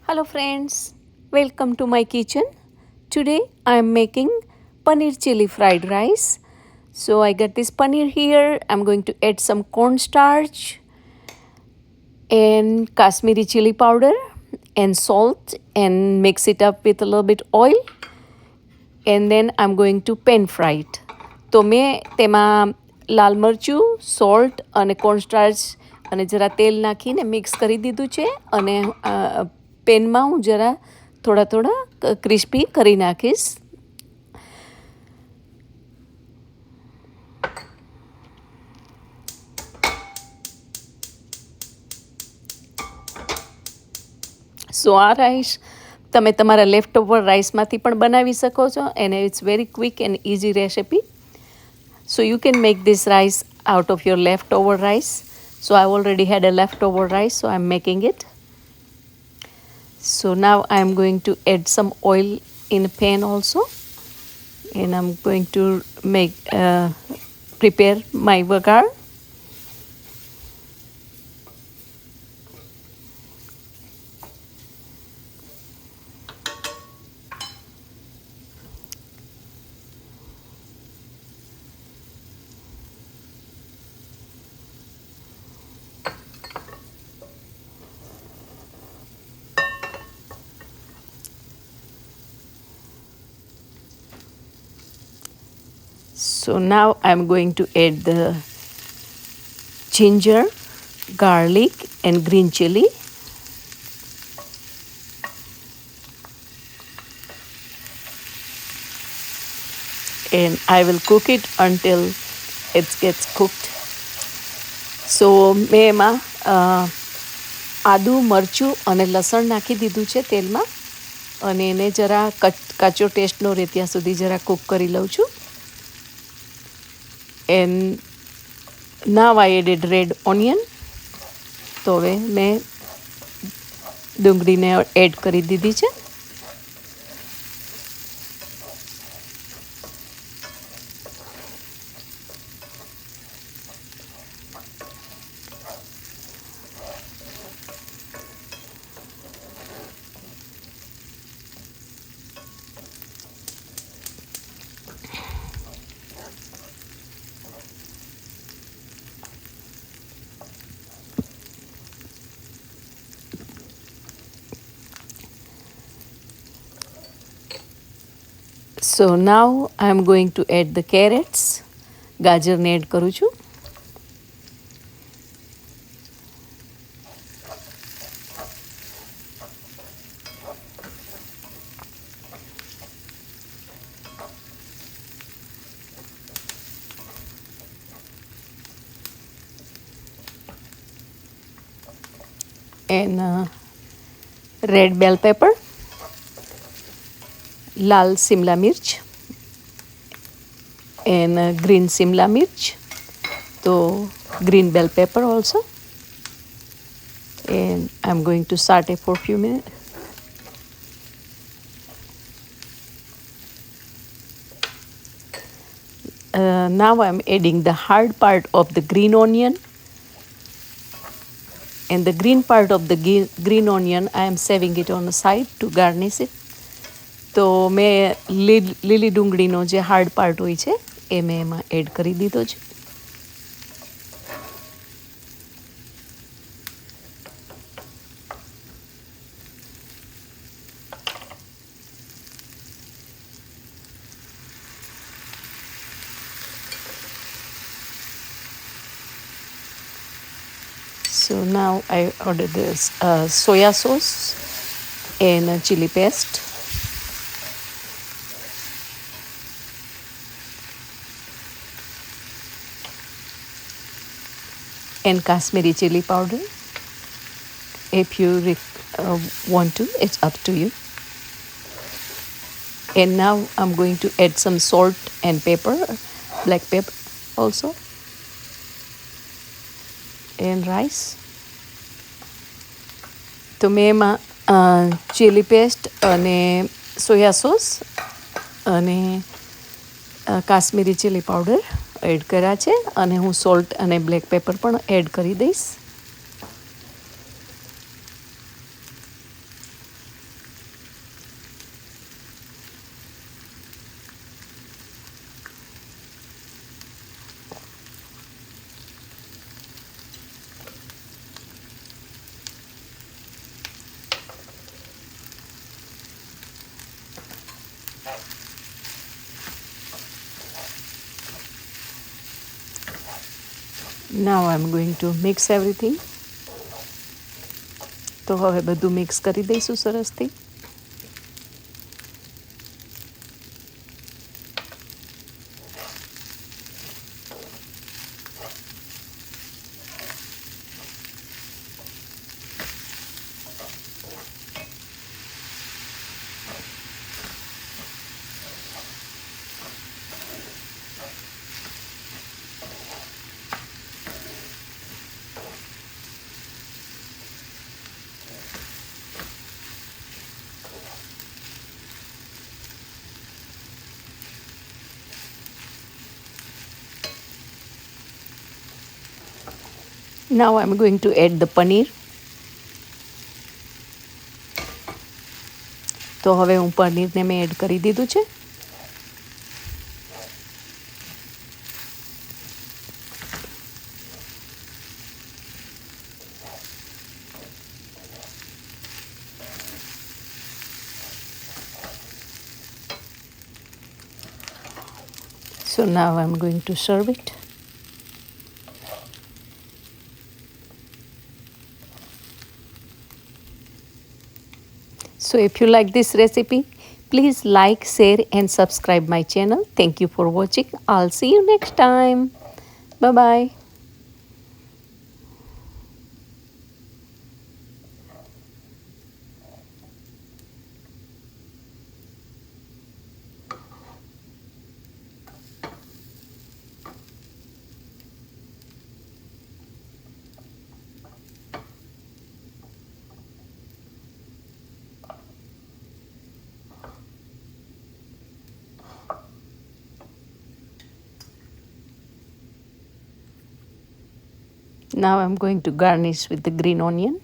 Hello friends, welcome to my kitchen. Today I am making paneer chili fried rice. So I got this paneer here. I'm going to add some cornstarch and Kashmiri chili powder and salt and mix it up with a little bit oil and then I'm going to pan fry it. તો મેં તેમાં લાલ મરચું, salt અને કોર્નસ્ટાર્ચ અને જરા તેલ નાખીને mix કરી દીધું છે અને પેનમાં હું જરા થોડા થોડા ક્રિસ્પી કરી નાખીશ. સો આ રાઈસ તમે તમારા લેફ્ટ ઓવર રાઈસમાંથી પણ બનાવી શકો છો and it's very quick and easy recipe. So you can make this rice out of your leftover rice. So I already had a leftover rice, so I'm making it. So now I'm going to add some oil in a pan also, and I'm going to prepare my vagar. So now I'm going to add the ginger, garlic and green chili. And I will cook it until it gets cooked. So મેં એમાં આદુ મરચું અને લસણ નાખી દીધું છે તેલમાં અને એને જરા કાચો ટેસ્ટ ન રહે ત્યાં સુધી જરા કૂક કરી લઉં છું. And now I added red onion. તો હવે મેં ડુંગળીને એડ કરી દીધી છે. So now I'm going to add the carrots. ગાજરને એડ કરું છું. And red bell pepper, लाल शिमला मिर्च and green शिमला मिर्च, तो green bell pepper also, and I'm going to saute for a few minutes. Now I'm adding the hard part of the green onion, and the green part of the green onion I am saving it on the side to garnish it. તો મેં લીલી ડુંગળીનો જે hard part હોય છે એ મેં એમાં add કરી દીધો છે. So now I ordered this soya sauce and chili paste. And Kashmiri chili powder. If you want to, it's up to you. And now I'm going to add some salt and pepper, black pepper also, and rice. તો મેં એમાં chilli paste અને soya sauce અને Kashmiri chilli powder add કર્યા છે અને હું salt અને બ્લેક પેપર પણ એડ કરી દઈશ. Now I'm going to mix everything. તો હવે બધું મિક્સ કરી દઈશું સરસથી. Now I'm going to add the paneer. તો હવે હું પનીરને મેં એડ કરી દીધું છે. So now I'm going to serve it. So if you like this recipe, please like, share and subscribe my channel. Thank you for watching. I'll see you next time. Bye bye. Now I'm going to garnish with the green onion.